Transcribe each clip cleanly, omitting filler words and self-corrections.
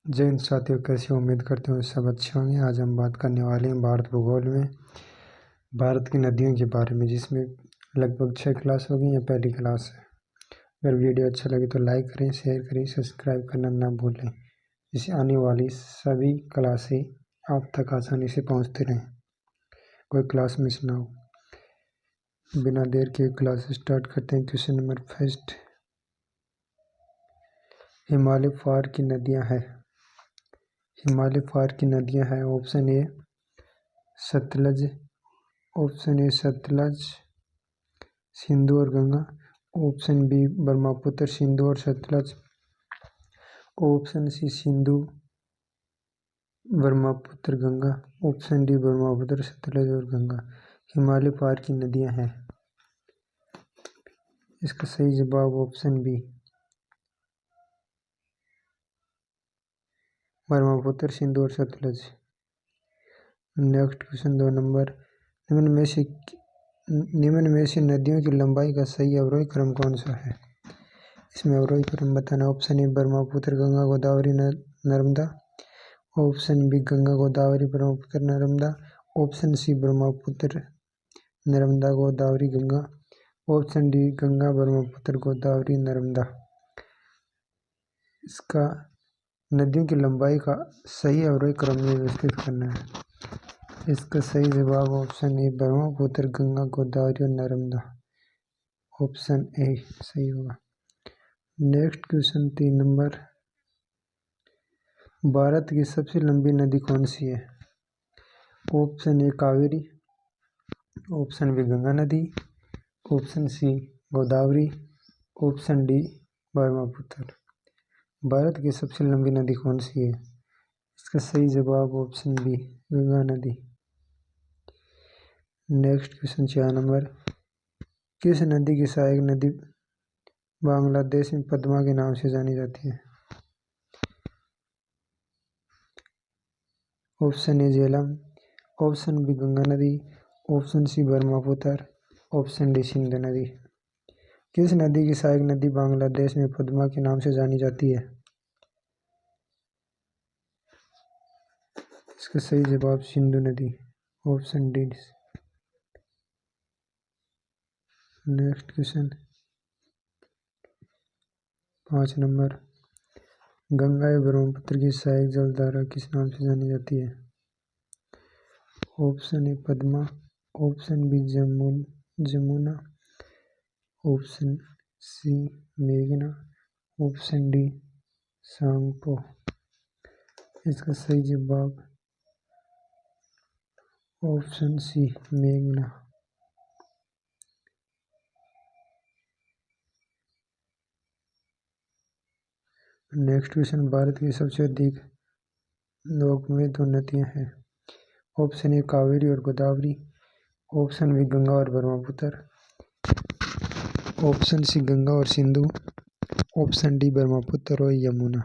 जय हिंद साथियों, कैसे उम्मीद करते हैं सब अच्छे होंगे। आज हम बात करने वाले हैं भारत भूगोल में भारत की नदियों के बारे में, जिसमें लगभग 6 क्लास होगी या पहली क्लास है। अगर वीडियो अच्छा लगे तो लाइक करें, शेयर करें, सब्सक्राइब करना ना भूलें, जिससे आने वाली सभी क्लासें आप तक आसानी से पहुंचते रहें, कोई क्लास मिस ना हो। बिना देर के क्लास स्टार्ट करते हैं। क्वेश्चन नंबर फर्स्ट, हिमालय फार की नदियाँ हैं। हिमालय फार की नदियाँ हैं। Option A Sutlej, option A Sutlej, Sindhu और गंगा, ऑप्शन बी ब्रह्मपुत्र, सिंधु और Sutlej, option C Sindhu Brahmaputra Ganga, option D Brahmaputra Sutlej और गंगा। हिमालय पार की नदियां हैं। इसका सही जवाब ऑप्शन बी ब्रह्मपुत्र, सिंधु और सतलज। नेक्स्ट क्वेश्चन 2 नंबर, निम्न में से नदियों की लंबाई का सही अवरोही क्रम कौन सा है। इसमें अवरोही क्रम बताना। Option A Brahmaputra Ganga Godavari Narmada, option B Ganga Godavari Brahmaputra Narmada, option C Brahmaputra Narmada Godavari Ganga, option D Ganga Brahmaputra Godavari Narmada. इसका नदियों की लंबाई का सही अवरोही क्रम में व्यवस्थित करना है। इसका सही जवाब ऑप्शन ए ब्रह्मपुत्र गंगा गोदावरी और नर्मदा, ऑप्शन ए सही होगा। नेक्स्ट क्वेश्चन 3 नंबर, भारत की सबसे लंबी नदी कौन सी है। Option A Kaveri, option B Ganga नदी, option C Godavari, option D Brahmaputra. Bharat की सबसे लंबी नदी कौन सी है। इसका सही जवाब ऑप्शन बी गंगा नदी। नेक्स्ट क्वेश्चन 4 नंबर, किस नदी की सहायक नदी बांग्लादेश में पद्मा के नाम से जानी जाती है। Option A Jhelum, option B Ganga नदी, option C Brahmaputra, option D Sindhu नदी। किस नदी की सहायक नदी बांग्लादेश में पद्मा के नाम से जानी जाती है। इसका सही जवाब सिंधु नदी, option D. Next question 5 number, Ganga या ब्रह्मपुत्र की सहायक जलधारा किस नाम से जानी जाती है। Option A Padma, option B Jamuna, option C मेघना, ऑप्शन डी सांगपो। इसका सही जवाब ऑप्शन सी मेघना। नेक्स्ट क्वेश्चन, भारत की सबसे अधिक लोकप्रिय 2 नदियां हैं। ऑप्शन ए कावेरी और गोदावरी, ऑप्शन बी गंगा और ब्रह्मपुत्र, ऑप्शन सी गंगा और सिंधु, ऑप्शन डी ब्रह्मपुत्र और यमुना।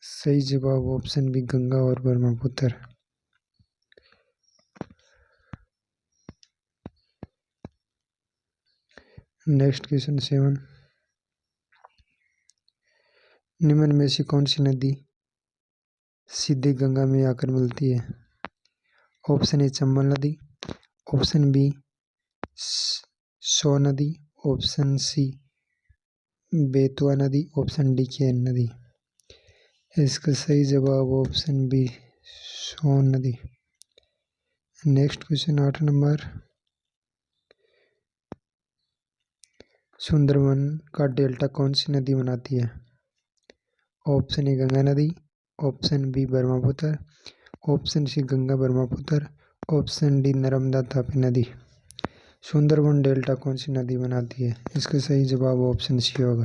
सही जवाब ऑप्शन बी गंगा और ब्रह्मपुत्र। नेक्स्ट क्वेश्चन 7, निम्न में से कौन सी नदी सीधे गंगा में आकर मिलती है। ऑप्शन ए चंबल नदी, ऑप्शन बी सो नदी, ऑप्शन सी बेतवा नदी, ऑप्शन डी केन नदी। इसका सही जवाब ऑप्शन बी सोन नदी। नेक्स्ट क्वेश्चन 8 नंबर, सुंदरबन का डेल्टा कौन सी नदी बनाती है। ऑप्शन ए गंगा नदी, option B Brahmaputra, option C Ganga Brahmaputra, option D Narmada Tapi नदी। सुंदरबन डेल्टा कौन सी नदी बनाती है। इसका सही जवाब ऑप्शन सी होगा,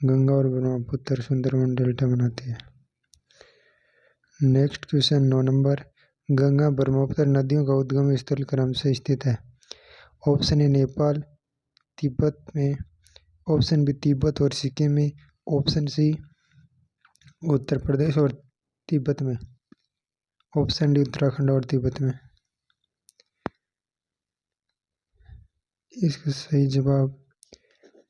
गंगा और ब्रह्मपुत्र सुंदरबन डेल्टा बनाती है। Next question 9 number, Ganga Brahmaputra नदियों का उद्गम स्थल क्रम से स्थित है। ऑप्शन ए नेपाल तिब्बत में, ऑप्शन बी तिब्बत और सिक्किम में, ऑप्शन सी उत्तर प्रदेश और तिब्बत में, ऑप्शन डी उत्तराखंड और तिब्बत में। इसका सही जवाब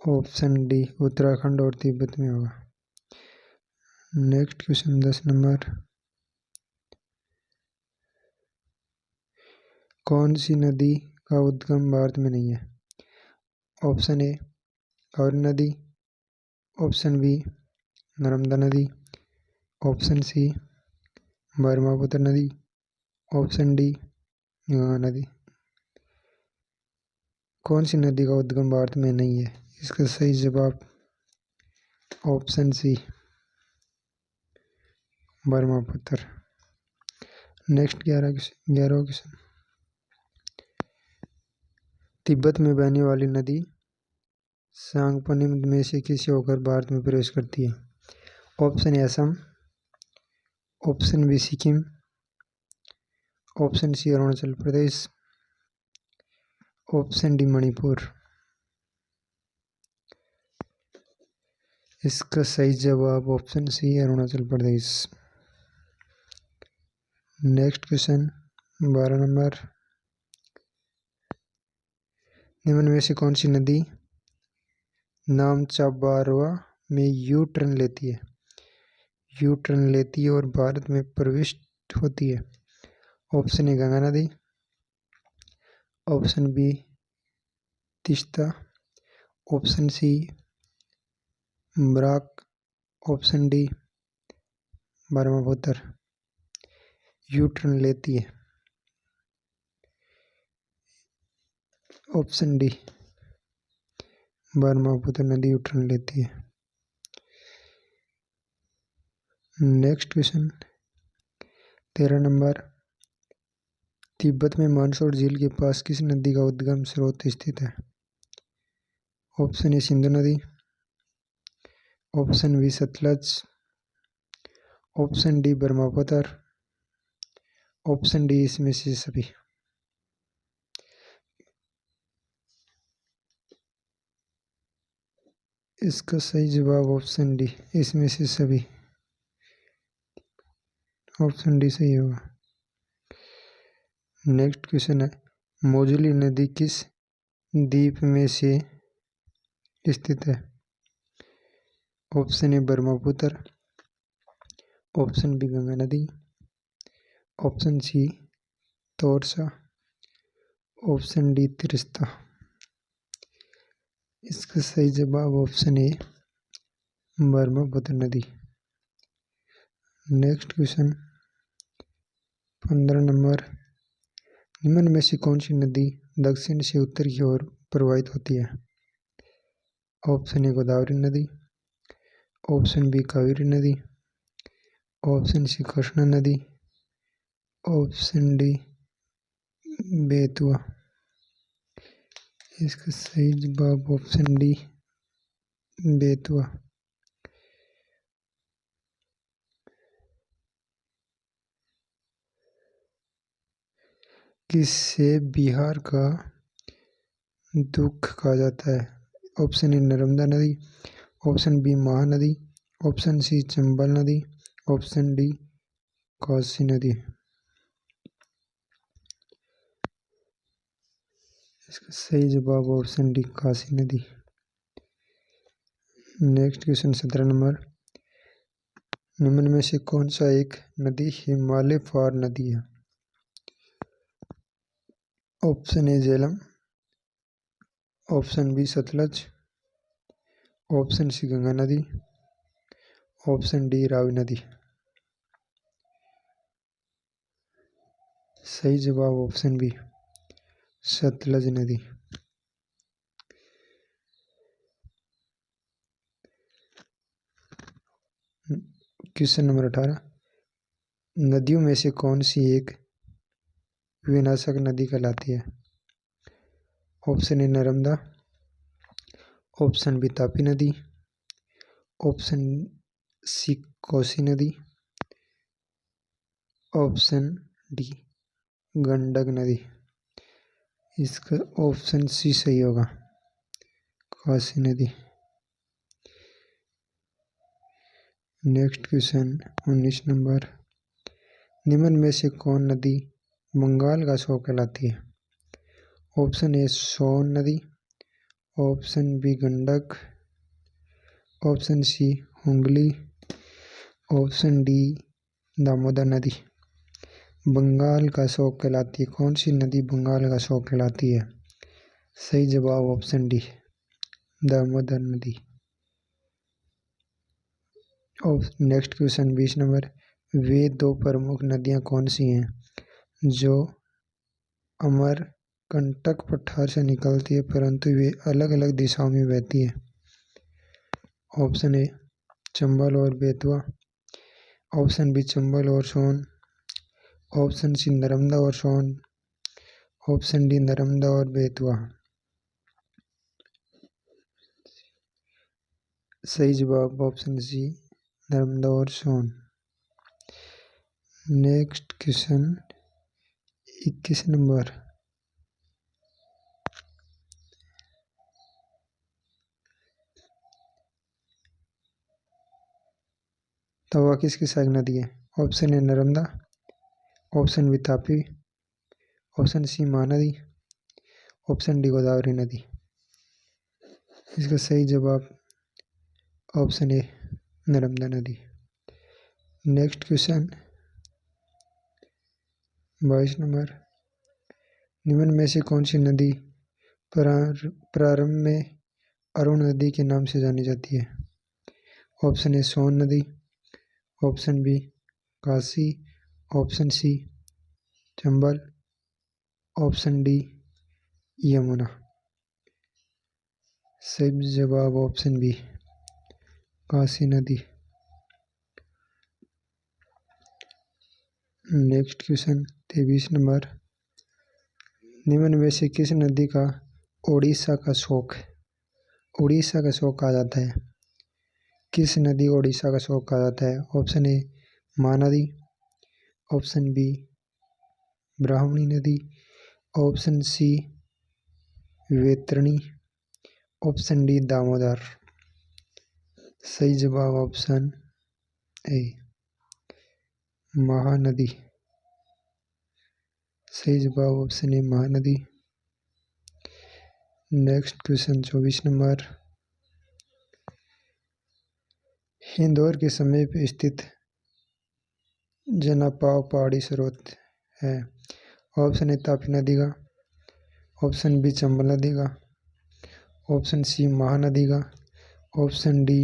ऑप्शन डी उत्तराखंड और तिब्बत में होगा। नेक्स्ट क्वेश्चन 10 नंबर, कौन सी नदी का उद्गम भारत में नहीं है? ऑप्शन ए कावेरी नदी, ऑप्शन बी नर्मदा नदी, ऑप्शन सी ब्रह्मपुत्र नदी, ऑप्शन डी गंगा नदी। कौन सी नदी का उद्गम भारत में नहीं है? इसका सही जवाब ऑप्शन सी ब्रह्मपुत्र। नेक्स्ट 11वां क्वेश्चन, तिब्बत में बहने वाली नदी सांगपो निम्न में से किसे होकर भारत में प्रवेश करती है? Option A Assam, option B Sikkim, option C Arunachal Pradesh, option D Manipur. इसका सही जवाब option C Arunachal Pradesh. Next question 12 number, निम्न में से कौन सी नदी नामचाबारवा में यू टर्न लेती है? यू टर्न लेती है और भारत में प्रविष्ट होती है। ऑप्शन ए गंगा नदी, option B Teesta, option C Barak, option D Brahmaputra. U turn लेती है ऑप्शन डी ब्रह्मपुत्र नदी यू टर्न लेती है। नेक्स्ट क्वेश्चन 13 नंबर, तिब्बत में मानसरोवर झील के पास किस नदी का उद्गम स्रोत स्थित है? ऑप्शन ए सिंधु नदी, option B Sutlej, option D Brahmaputra, option D इसमें से सभी। इसका सही जवाब ऑप्शन डी इसमें से सभी। ऑप्शन डी सही होगा। नेक्स्ट क्वेश्चन है, मोजुली नदी किस द्वीप में से स्थित है? Option A Brahmaputra, option B Ganga नदी, option C Torsa, option D Teesta. इसका सही जवाब ऑप्शन ए ब्रह्मपुत्र नदी। नेक्स्ट क्वेश्चन 15 नंबर, निम्न में से कौन सी नदी दक्षिण से उत्तर की ओर प्रवाहित होती है? ऑप्शन ए गोदावरी नदी, ऑप्शन बी कावेरी नदी, ऑप्शन सी कृष्णा नदी, ऑप्शन डी बेतवा। इसका सही जवाब ऑप्शन डी बेतवा। किससे बिहार का दुख कहा जाता है? ऑप्शन ए नर्मदा नदी, option B Mahanadi, option C Chambal नदी, ऑप्शन डी कोसी नदी। इसका सही जवाब ऑप्शन डी काशी नदी। नेक्स्ट क्वेश्चन 17 नंबर, निम्न में से कौन सा एक नदी हिमालय पार नदी है? Option A Jhelum, option B Sutlej, option C Ganga नदी, ऑप्शन डी रावी नदी। सही जवाब ऑप्शन बी सतलज नदी। क्वेश्चन नंबर 18, नदियों में से कौन सी एक विनाशक नदी कहलाती है? Option A Narmada, option B Tapi नदी, ऑप्शन सी कोसी नदी, ऑप्शन डी गंडक नदी। इसका ऑप्शन सी सही होगा, कोसी नदी। नेक्स्ट क्वेश्चन 19 नंबर, निम्न में से कौन नदी बंगाल का शोक कहलाती है? ऑप्शन ए सोन नदी, option B Gandak, option C Hooghly, option D Damodar नदी। बंगाल का शोक कहलाती है, कौन सी नदी बंगाल का शोक कहलाती है? सही जवाब ऑप्शन डी दामोदर नदी। नेक्स्ट क्वेश्चन 20 नंबर, वे दो प्रमुख नदियां कौन सी हैं जो अमरकंटक पठार से निकलती है परंतु वे अलग अलग दिशाओं में बहती है? ऑप्शन ए चंबल और बेतवा, ऑप्शन बी चंबल और सोन, ऑप्शन सी नर्मदा और सोन, ऑप्शन डी नर्मदा और बेतवा। सही जवाब ऑप्शन सी नर्मदा और Son. Next question 21 number, Tawa किसकी सहायक नदी है? Option A Narmada, option B Tapi, option C Mahanadi, option D Godavari नदी। इसका सही जवाब ऑप्शन ए नर्मदा नदी। नेक्स्ट क्वेश्चन 22 नंबर, निम्न में से कौन सी नदी प्रारंभ में अरुण नदी के नाम से जानी जाती है? ऑप्शन ए सोन नदी, option B Kashi, option C Chambal, option D Yamuna. सही जवाब ऑप्शन बी काशी नदी। नेक्स्ट क्वेश्चन 23 नंबर, निम्न में से किस नदी का उड़ीसा का शोक कहा जाता है? किस नदी को उड़ीसा का शोक कहा जाता है? Option A Mahanadi, option B Brahmani नदी, option C Vaitarani, option D Damodar. सही जवाब ऑप्शन ए महानदी। सही जवाब option A Mahanadi. Next question 24 number, Indore के समीप स्थित जनापाव पहाड़ी स्रोत है? ऑप्शन ए तापी नदी का, ऑप्शन बी चंबल नदी का, ऑप्शन सी महानदी का, ऑप्शन डी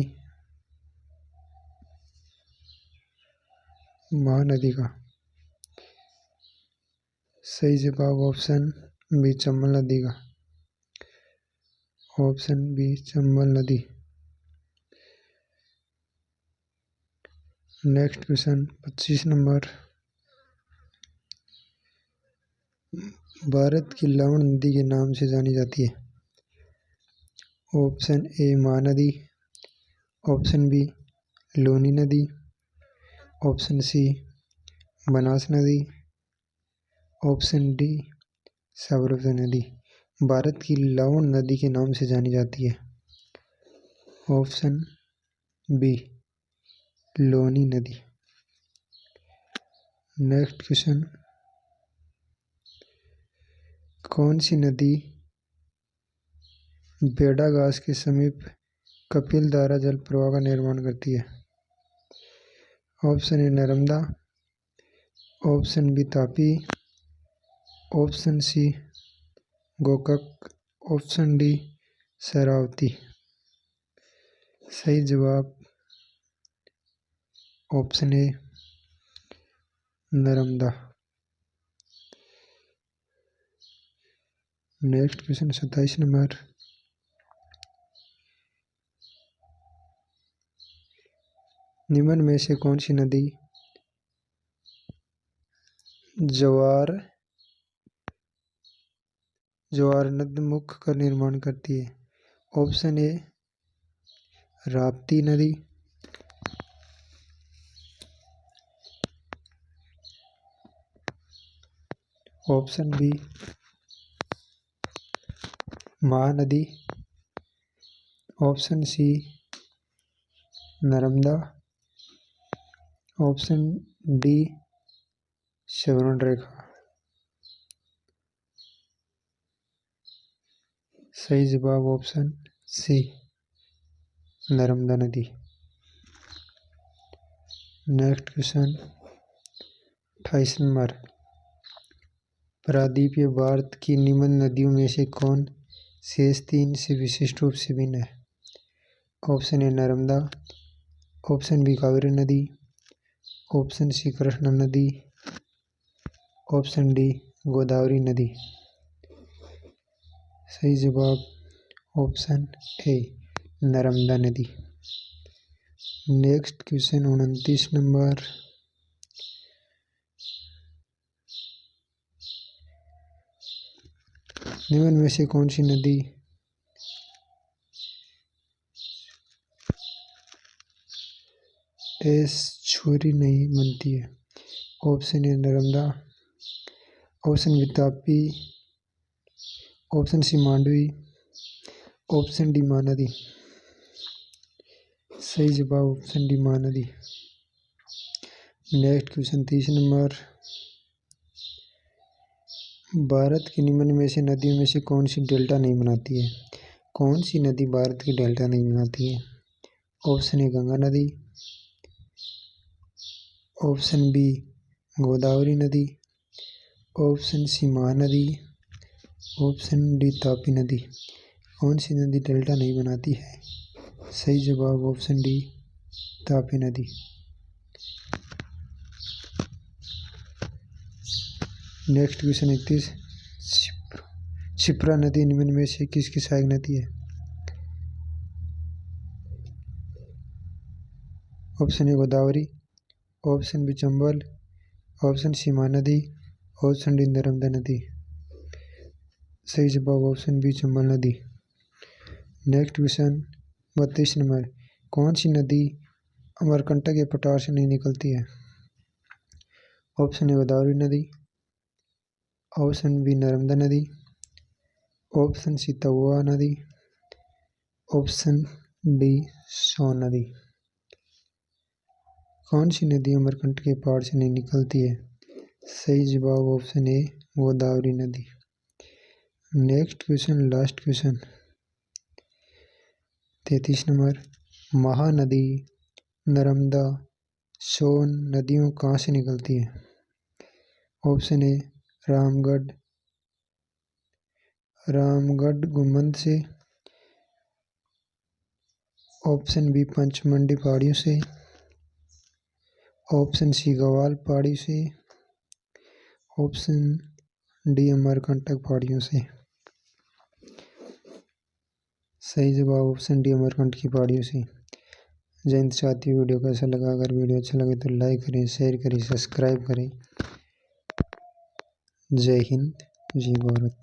महानदी का। सही जवाब ऑप्शन बी चंबल नदी का, ऑप्शन बी चंबल नदी। नेक्स्ट क्वेश्चन 25 नंबर, भारत की लवण नदी के नाम से जानी जाती है? Option A Mahanadi, option B Luni नदी, ऑप्शन सी बनास नदी, ऑप्शन डी सरस्वती नदी। भारत की लवण नदी के नाम से जानी जाती है? ऑप्शन बी लूनी नदी। नेक्स्ट क्वेश्चन, कौन सी नदी बेडागास के समीप कपिलधारा जल प्रवाह का निर्माण करती है? Option A Narmada, option B Tapi, option C Gokak, option D Sharavati. सही जवाब option A Narmada. Next question 27 number, निम्न में से कौन सी नदी ज्वार नदमुख का निर्माण करती है? ऑप्शन ए राप्ती नदी, option B Mahanadi, option C Narmada, option D Shravan Rekha. सही जवाब ऑप्शन सी नर्मदा नदी। नेक्स्ट क्वेश्चन 28 नंबर, प्रायद्वीपीय भारत की निम्न नदियों में से कौन शेष तीन से विशिष्ट रूप से भिन्न है? Option A Narmada, option B Kaveri नदी, ऑप्शन सी कृष्णा नदी, ऑप्शन डी गोदावरी नदी। सही जवाब ऑप्शन ए नर्मदा नदी। नेक्स्ट क्वेश्चन 29 नंबर, निम्न में से कौन सी नदी छुरी नहीं बनती है? Option A Narmada, option B Tapi, option C Mandavi, option D Mahanadi. सही जवाब option D Mahanadi. Next question 30 number, Bharat की निम्न में से नदियों में से कौन सी डेल्टा नहीं बनाती है? कौन सी नदी भारत की डेल्टा नहीं बनाती है? ऑप्शन ए गंगा नदी, ऑप्शन बी गोदावरी नदी, option C Mahanadi, option D Tapi नदी। कौन सी नदी डेल्टा नहीं बनाती है? सही जवाब ऑप्शन डी तापी नदी। नेक्स्ट क्वेश्चन 31, क्षिप्रा नदी निम्न में से किसकी सहायक नदी है? Option A Godavari, option B Chambal, option C Mahanadi, option D Narmada नदी। सही जवाब ऑप्शन बी चंबल नदी। नेक्स्ट क्वेश्चन 32 नंबर, कौन सी नदी अमरकंटक या पठार से नहीं निकलती है? ऑप्शन ए गोदावरी नदी, ऑप्शन बी नर्मदा नदी, ऑप्शन सी तवा नदी, ऑप्शन डी सोन नदी। कौन सी नदी अमरकंटक के पहाड़ से नहीं निकलती है? सही जवाब ऑप्शन ए गोदावरी नदी। Next question last question 33 number, Mahanadi, Narmada, Son नदियों कहाँ से निकलती है? ऑप्शन ए रामगढ़ गुम्बद से, ऑप्शन बी पंचमंडी पहाड़ियों से, ऑप्शन सी गवाल पहाड़ी से, ऑप्शन डी अमरकंटक पहाड़ियों से। सही जवाब ऑप्शन डी अमरकंटक की पहाड़ियों से। जय हिंद साथियों, वीडियो कैसा लगा? अगर वीडियो अच्छा लगे तो लाइक करें, शेयर करें, सब्सक्राइब करें। जय हिंद, जय भारत।